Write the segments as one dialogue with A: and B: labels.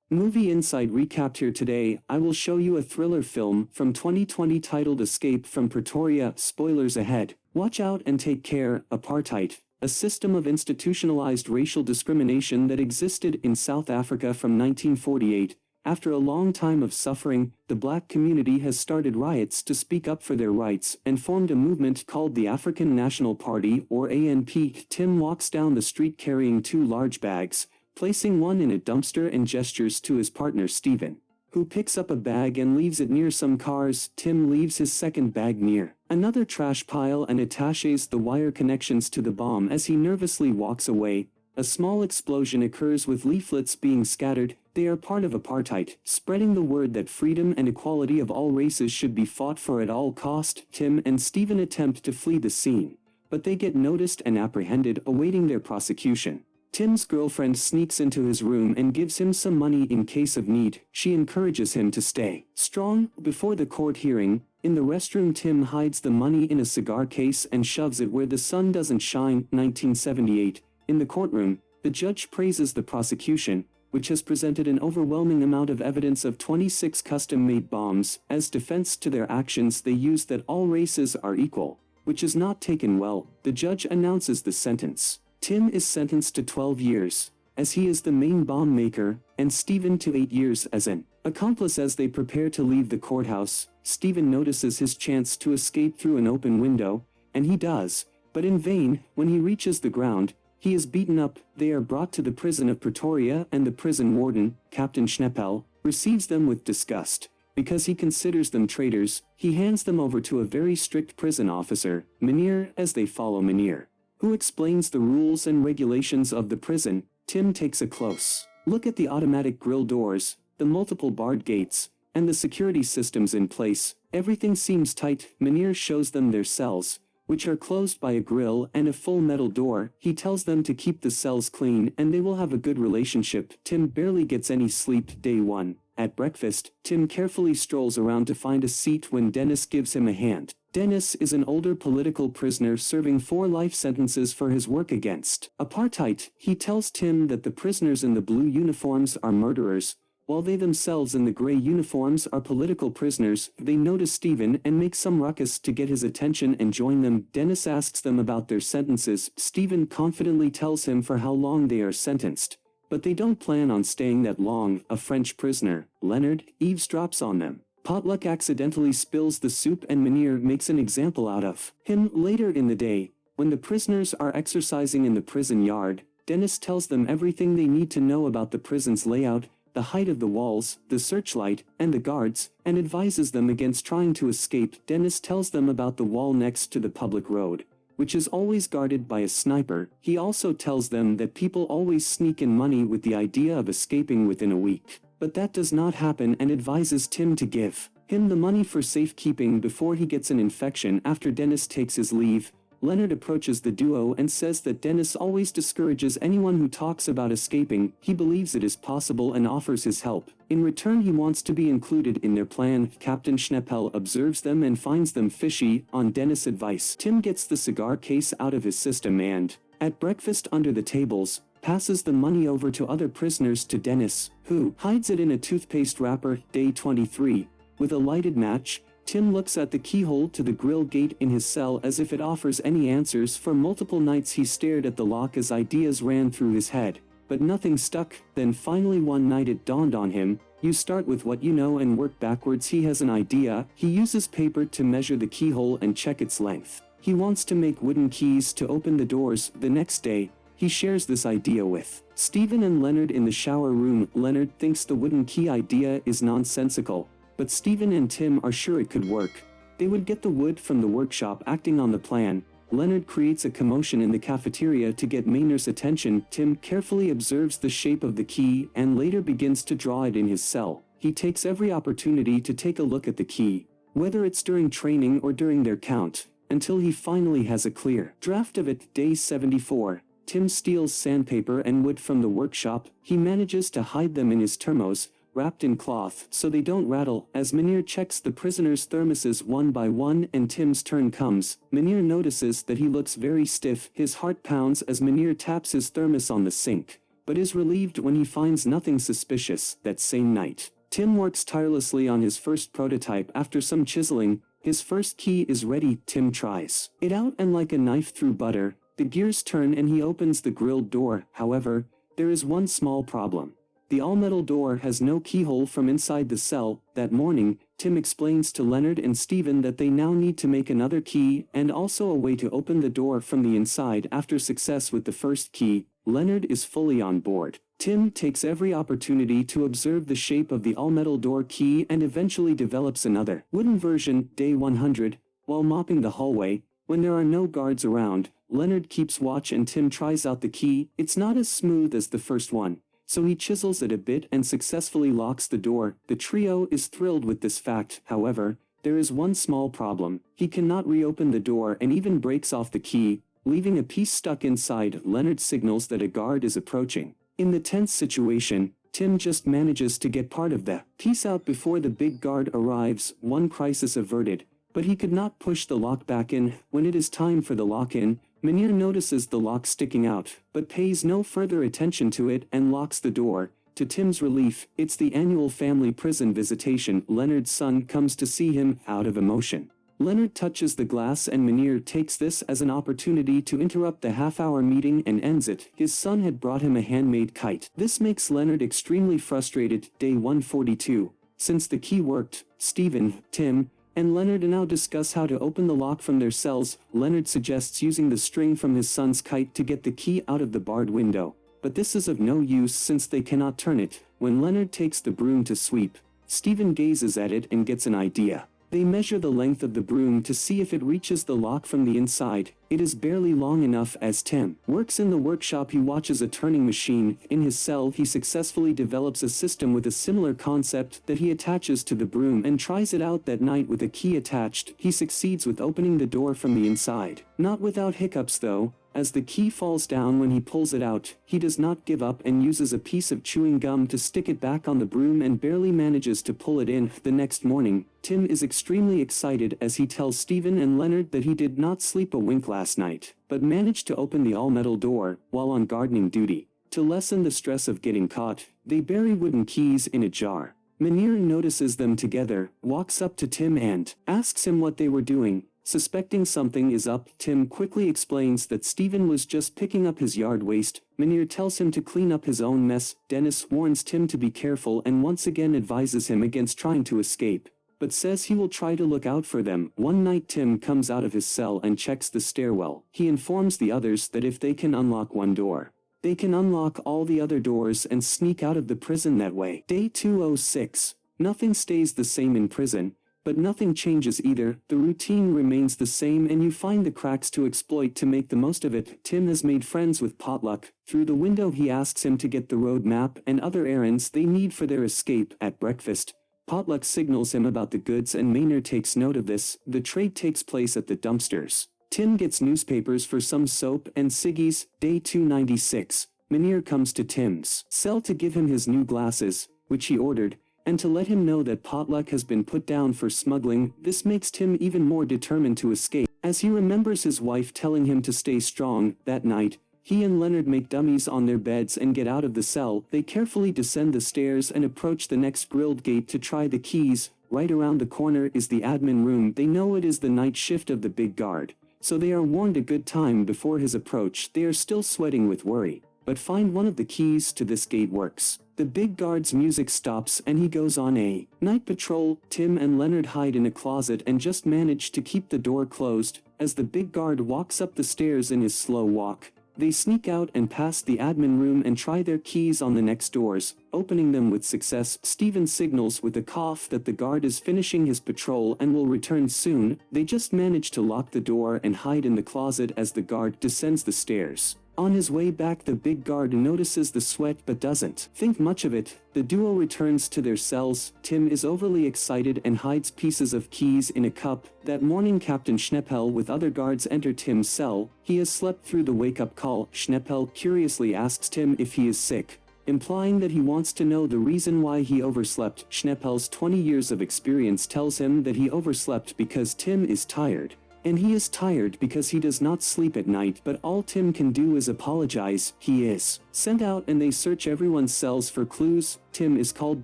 A: Movie Inside Recap here today. I will show you a thriller film from 2020 titled Escape from Pretoria. Spoilers ahead. Watch out and take care. Apartheid, a system of institutionalized racial discrimination that existed in South Africa from 1948. After a long time of suffering, the black community has started riots to speak up for their rights and formed a movement called the African National Party, or ANP. Tim walks down the street carrying two large bags, placing one in a dumpster and gestures to his partner Stephen, who picks up a bag and leaves it near some cars. Tim leaves his second bag near another trash pile and attaches the wire connections to the bomb as he nervously walks away. A small explosion occurs with leaflets being scattered. They are part of apartheid, spreading the word that freedom and equality of all races should be fought for at all cost. Tim and Stephen attempt to flee the scene, but they get noticed and apprehended, awaiting their prosecution. Tim's girlfriend sneaks into his room and gives him some money in case of need. She encourages him to stay strong. Before the court hearing, in the restroom, Tim hides the money in a cigar case and shoves it where the sun doesn't shine. 1978. In the courtroom, the judge praises the prosecution, which has presented an overwhelming amount of evidence of 26 custom-made bombs. As defense to their actions, they use that all races are equal, which is not taken well. The judge announces the sentence. Tim is sentenced to 12 years, as he is the main bomb maker, and Stephen to 8 years as an accomplice. As they prepare to leave the courthouse, Stephen notices his chance to escape through an open window, and he does, but in vain. When he reaches the ground, he is beaten up. They are brought to the prison of Pretoria, and the prison warden, Captain Schneppel, receives them with disgust. Because he considers them traitors, he hands them over to a very strict prison officer, Meneer. As they follow Meneer, who explains the rules and regulations of the prison, Tim takes a close look at the automatic grill doors, the multiple barred gates, and the security systems in place. Everything seems tight. Meneer shows them their cells, which are closed by a grill and a full metal door. He tells them to keep the cells clean and they will have a good relationship. Tim barely gets any sleep. Day 1. At breakfast, Tim carefully strolls around to find a seat when Dennis gives him a hand. Dennis is an older political prisoner serving 4 life sentences for his work against apartheid. He tells Tim that the prisoners in the blue uniforms are murderers, while they themselves in the gray uniforms are political prisoners. They notice Stephen and make some ruckus to get his attention and join them. Dennis asks them about their sentences. Stephen confidently tells him for how long they are sentenced, but they don't plan on staying that long. A French prisoner, Leonard, eavesdrops on them. Potluck accidentally spills the soup and Meneer makes an example out of him. Later in the day, when the prisoners are exercising in the prison yard, Dennis tells them everything they need to know about the prison's layout, the height of the walls, the searchlight, and the guards, and advises them against trying to escape. Dennis tells them about the wall next to the public road, which is always guarded by a sniper. He also tells them that people always sneak in money with the idea of escaping within a week. But that does not happen, and advises Tim to give him the money for safekeeping before he gets an infection. After Dennis takes his leave, Leonard approaches the duo and says that Dennis always discourages anyone who talks about escaping. He believes it is possible and offers his help. In return, he wants to be included in their plan. Captain Schneppel observes them and finds them fishy. On Dennis' advice, Tim gets the cigar case out of his system and, at breakfast under the tables, passes the money over to other prisoners to Dennis, who hides it in a toothpaste wrapper. Day 23. With a lighted match, Tim looks at the keyhole to the grill gate in his cell as if it offers any answers. For multiple nights he stared at the lock as ideas ran through his head, but nothing stuck. Then finally one night it dawned on him. You start with what you know and work backwards. He has an idea. He uses paper to measure the keyhole and check its length. He wants to make wooden keys to open the doors. The next day, he shares this idea with Stephen and Leonard in the shower room. Leonard thinks the wooden key idea is nonsensical, but Stephen and Tim are sure it could work. They would get the wood from the workshop. Acting on the plan, Leonard creates a commotion in the cafeteria to get Maynard's attention. Tim carefully observes the shape of the key and later begins to draw it in his cell. He takes every opportunity to take a look at the key, whether it's during training or during their count, until he finally has a clear draft of it. Day 74. Tim steals sandpaper and wood from the workshop. He manages to hide them in his thermos, wrapped in cloth so they don't rattle. As Meneer checks the prisoners' thermoses one by one and Tim's turn comes, Meneer notices that he looks very stiff. His heart pounds as Meneer taps his thermos on the sink, but is relieved when he finds nothing suspicious that same night. Tim works tirelessly on his first prototype. After some chiseling, his first key is ready. Tim tries it out, and like a knife through butter, the gears turn and he opens the grilled door. However, there is one small problem. The all-metal door has no keyhole from inside the cell. That morning, Tim explains to Leonard and Steven that they now need to make another key and also a way to open the door from the inside. After success with the first key, Leonard is fully on board. Tim takes every opportunity to observe the shape of the all-metal door key and eventually develops another wooden version. Day 100, while mopping the hallway, when there are no guards around, Leonard keeps watch and Tim tries out the key. It's not as smooth as the first one, so he chisels it a bit and successfully locks the door. The trio is thrilled with this fact. However, there is one small problem. He cannot reopen the door and even breaks off the key, leaving a piece stuck inside. Leonard signals that a guard is approaching. In the tense situation, Tim just manages to get part of the piece out before the big guard arrives. One crisis averted, but he could not push the lock back in. When it is time for the lock-in, Munir notices the lock sticking out, but pays no further attention to it and locks the door. To Tim's relief, it's the annual family prison visitation. Leonard's son comes to see him. Out of emotion, Leonard touches the glass and Munir takes this as an opportunity to interrupt the half-hour meeting and ends it. His son had brought him a handmade kite. This makes Leonard extremely frustrated. Day 142. Since the key worked, Steven, Tim, and Leonard now discuss how to open the lock from their cells. Leonard suggests using the string from his son's kite to get the key out of the barred window, but this is of no use since they cannot turn it. When Leonard takes the broom to sweep, Steven gazes at it and gets an idea. They measure the length of the broom to see if it reaches the lock from the inside. It is barely long enough. As Tim works in the workshop, he watches a turning machine. In his cell, he successfully develops a system with a similar concept that he attaches to the broom and tries it out that night with a key attached. He succeeds with opening the door from the inside. Not without hiccups though. As the key falls down when he pulls it out, he does not give up and uses a piece of chewing gum to stick it back on the broom and barely manages to pull it in. The next morning, Tim is extremely excited as he tells Steven and Leonard that he did not sleep a wink last night, but managed to open the all-metal door while on gardening duty. To lessen the stress of getting caught, they bury wooden keys in a jar. Munir notices them together, walks up to Tim and asks him what they were doing. Suspecting something is up, Tim quickly explains that Steven was just picking up his yard waste. Munir tells him to clean up his own mess. Dennis warns Tim to be careful and once again advises him against trying to escape, but says he will try to look out for them. One night Tim comes out of his cell and checks the stairwell. He informs the others that if they can unlock one door, they can unlock all the other doors and sneak out of the prison that way. Day 206. Nothing stays the same in prison, but nothing changes either. The routine remains the same and you find the cracks to exploit to make the most of it. Tim has made friends with Potluck. Through the window he asks him to get the road map and other errands they need for their escape. At breakfast, Potluck signals him about the goods and Maynard takes note of this. The trade takes place at the dumpsters. Tim gets newspapers for some soap and ciggies. Day 296. Munir comes to Tim's cell to give him his new glasses, which he ordered, and to let him know that Potluck has been put down for smuggling. This makes Tim even more determined to escape, as he remembers his wife telling him to stay strong. That night, he and Leonard make dummies on their beds and get out of the cell. They carefully descend the stairs and approach the next grilled gate to try the keys. Right around the corner is the admin room. They know it is the night shift of the big guard, so they are warned a good time before his approach. They are still sweating with worry, but find one of the keys to this gate works. The big guard's music stops and he goes on a night patrol. Tim and Leonard hide in a closet and just manage to keep the door closed. As the big guard walks up the stairs in his slow walk, they sneak out and pass the admin room and try their keys on the next doors, opening them with success. Steven signals with a cough that the guard is finishing his patrol and will return soon. They just manage to lock the door and hide in the closet as the guard descends the stairs. On his way back, the big guard notices the sweat but doesn't think much of it. The duo returns to their cells. Tim is overly excited and hides pieces of keys in a cup. That morning, Captain Schneppel with other guards enter Tim's cell. He has slept through the wake-up call. Schneppel curiously asks Tim if he is sick, implying that he wants to know the reason why he overslept. Schneppel's 20 years of experience tells him that he overslept because Tim is tired. And he is tired because he does not sleep at night, but all Tim can do is apologize. He is sent out and they search everyone's cells for clues. Tim is called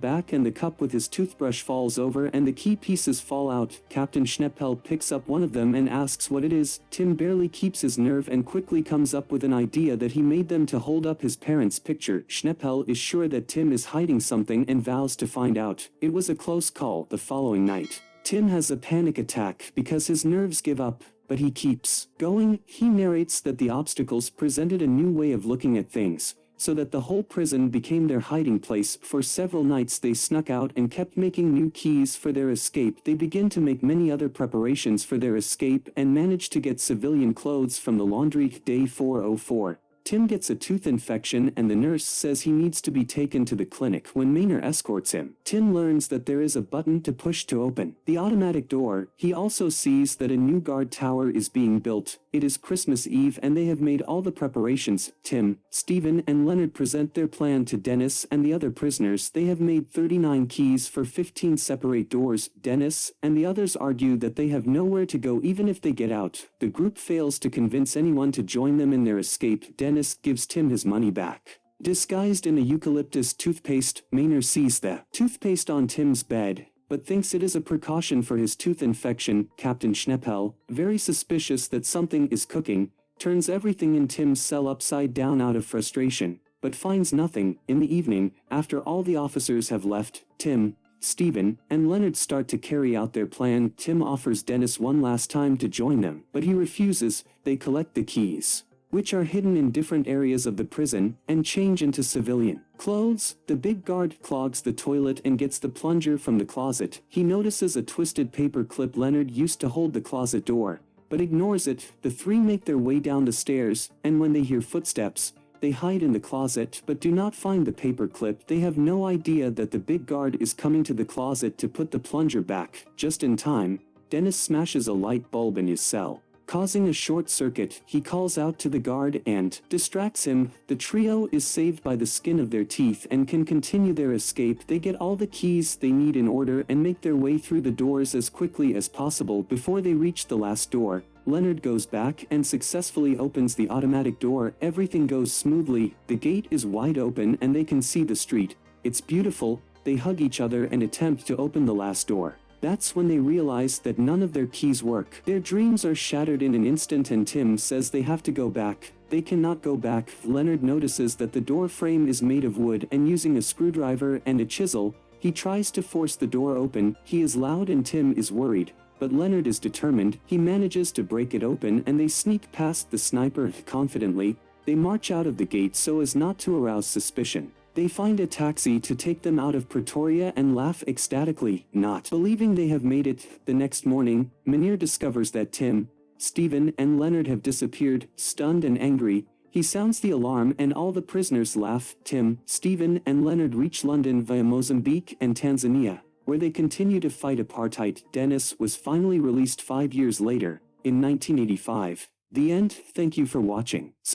A: back and the cup with his toothbrush falls over and the key pieces fall out. Captain Schneppel picks up one of them and asks what it is. Tim barely keeps his nerve and quickly comes up with an idea that he made them to hold up his parents' picture. Schneppel is sure that Tim is hiding something and vows to find out. It was a close call. The following night, Tim has a panic attack because his nerves give up, but he keeps going. He narrates that the obstacles presented a new way of looking at things, so that the whole prison became their hiding place. For several nights they snuck out and kept making new keys for their escape. They begin to make many other preparations for their escape and manage to get civilian clothes from the laundry. Day 404. Tim gets a tooth infection and the nurse says he needs to be taken to the clinic. When Maynard escorts him, Tim learns that there is a button to push to open the automatic door. He also sees that a new guard tower is being built. It is Christmas Eve and they have made all the preparations. Tim, Stephen and Leonard present their plan to Dennis and the other prisoners. They have made 39 keys for 15 separate doors. Dennis and the others argue that they have nowhere to go even if they get out. The group fails to convince anyone to join them in their escape. Dennis gives Tim his money back. Disguised in a eucalyptus toothpaste, Maynard sees the toothpaste on Tim's bed, but thinks it is a precaution for his tooth infection. Captain Schneppel, very suspicious that something is cooking, turns everything in Tim's cell upside down out of frustration, but finds nothing. In the evening, after all the officers have left, Tim, Stephen, and Leonard start to carry out their plan. Tim offers Dennis one last time to join them, but he refuses. They collect the keys, which are hidden in different areas of the prison, and change into civilian clothes. The big guard clogs the toilet and gets the plunger from the closet. He notices a twisted paper clip Leonard used to hold the closet door, but ignores it. The three make their way down the stairs, and when they hear footsteps, they hide in the closet but do not find the paper clip. They have no idea that the big guard is coming to the closet to put the plunger back. Just in time, Dennis smashes a light bulb in his cell, causing a short circuit. He calls out to the guard and distracts him. The trio is saved by the skin of their teeth and can continue their escape. They get all the keys they need in order and make their way through the doors as quickly as possible. Before they reach the last door, Leonard goes back and successfully opens the automatic door. Everything goes smoothly. The gate is wide open and they can see the street. It's beautiful. They hug each other and attempt to open the last door. That's when they realize that none of their keys work. Their dreams are shattered in an instant and Tim says they have to go back. They cannot go back. Leonard notices that the door frame is made of wood and using a screwdriver and a chisel, he tries to force the door open. He is loud and Tim is worried, but Leonard is determined. He manages to break it open and they sneak past the sniper. Confidently, they march out of the gate so as not to arouse suspicion. They find a taxi to take them out of Pretoria and laugh ecstatically, not believing they have made it. The next morning, Maynard discovers that Tim, Stephen, and Leonard have disappeared. Stunned and angry, he sounds the alarm and all the prisoners laugh. Tim, Stephen, and Leonard reach London via Mozambique and Tanzania, where they continue to fight apartheid. Dennis was finally released 5 years later, in 1985. The end. Thank you for watching.